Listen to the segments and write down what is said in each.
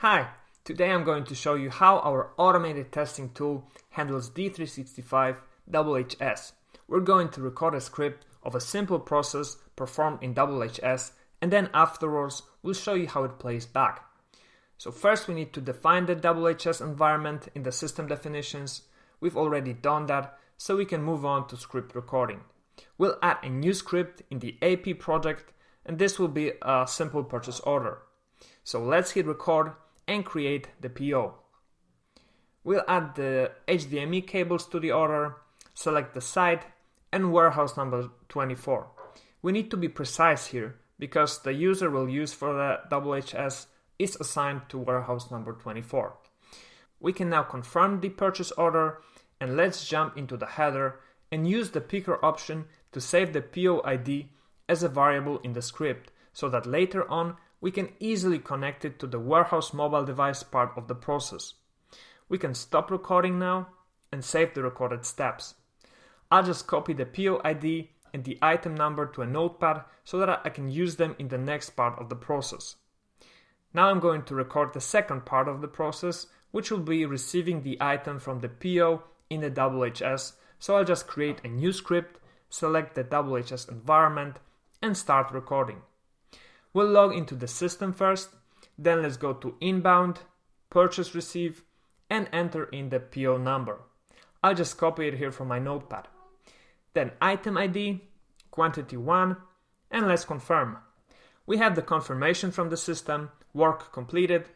Hi, today I'm going to show you how our automated testing tool handles D365FO. We're going to record a script of a simple process performed in WMS, and then afterwards we'll show you how it plays back. So first we need to define the WMS environment in the system definitions. We've already done that, so we can move on to script recording. We'll add a new script in the AP project, and this will be a simple purchase order. So let's hit record and create the PO. We'll add the HDMI cables to the order, select the site and warehouse number 24. We need to be precise here because the user we'll use for the WMS is assigned to warehouse number 24. We can now confirm the purchase order, and let's jump into the header and use the picker option to save the PO ID as a variable in the script so that later on we can easily connect it to the warehouse mobile device part of the process. We can stop recording now and save the recorded steps. I'll just copy the PO ID and the item number to a notepad so that I can use them in the next part of the process. Now I'm going to record the second part of the process, which will be receiving the item from the PO in the WMS, so I'll just create a new script, select the WMS environment and start recording. We'll log into the system first, then let's go to inbound, purchase receive, and enter in the PO number. I'll just copy it here from my notepad. Then item ID, quantity 1, and let's confirm. We have the confirmation from the system, work completed,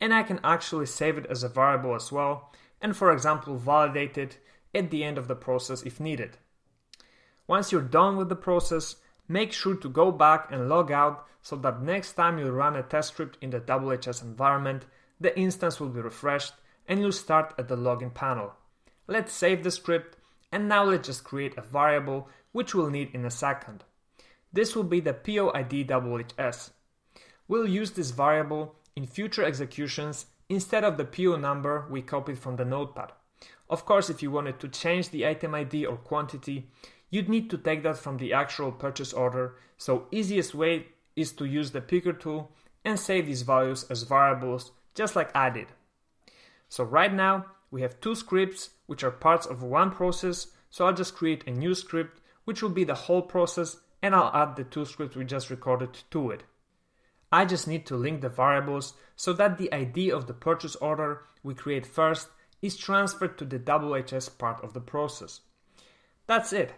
and I can actually save it as a variable as well, and for example validate it at the end of the process if needed. Once you're done with the process, make sure to go back and log out so that next time you run a test script in the WMS environment, the instance will be refreshed and you'll start at the login panel. Let's save the script, and now let's just create a variable which we'll need in a second. This will be the PO ID WMS. We'll use this variable in future executions instead of the PO number we copied from the notepad. Of course, if you wanted to change the item ID or quantity, you'd need to take that from the actual purchase order, so easiest way is to use the picker tool and save these values as variables just like I did. So right now we have two scripts which are parts of one process, so I'll just create a new script which will be the whole process, and I'll add the two scripts we just recorded to it. I just need to link the variables so that the ID of the purchase order we create first is transferred to the WMS part of the process. That's it.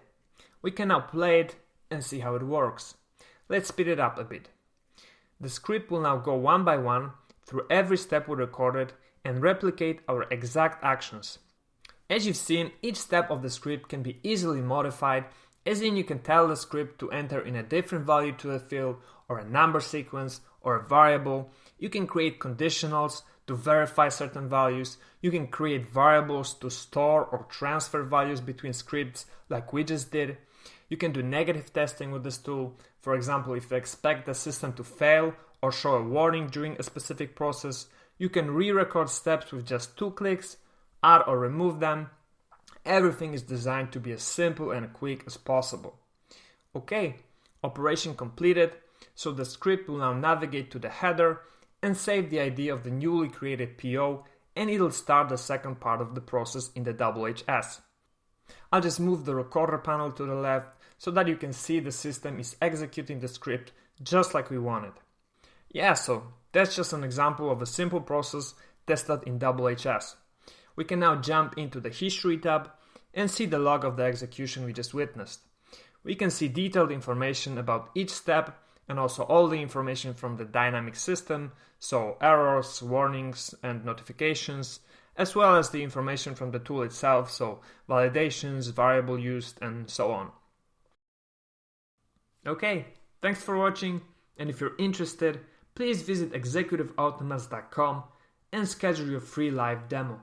We can now play it and see how it works. Let's speed it up a bit. The script will now go one by one through every step we recorded and replicate our exact actions. As you've seen, each step of the script can be easily modified, as in you can tell the script to enter in a different value to a field or a number sequence or a variable. You can create conditionals to verify certain values. You can create variables to store or transfer values between scripts like we just did. You can do negative testing with this tool. For example, if you expect the system to fail or show a warning during a specific process, you can re-record steps with just 2 clicks, add or remove them. Everything is designed to be as simple and quick as possible. Okay, operation completed, so the script will now navigate to the header and save the ID of the newly created PO, and it'll start the second part of the process in the WMS. I'll just move the recorder panel to the left so that you can see the system is executing the script just like we wanted. Yeah, so that's just an example of a simple process tested in WMS. We can now jump into the History tab and see the log of the execution we just witnessed. We can see detailed information about each step and also all the information from the dynamic system, so errors, warnings and notifications, as well as the information from the tool itself, so validations, variable used, and so on. Okay, thanks for watching, and if you're interested, please visit executiveautomats.com and schedule your free live demo.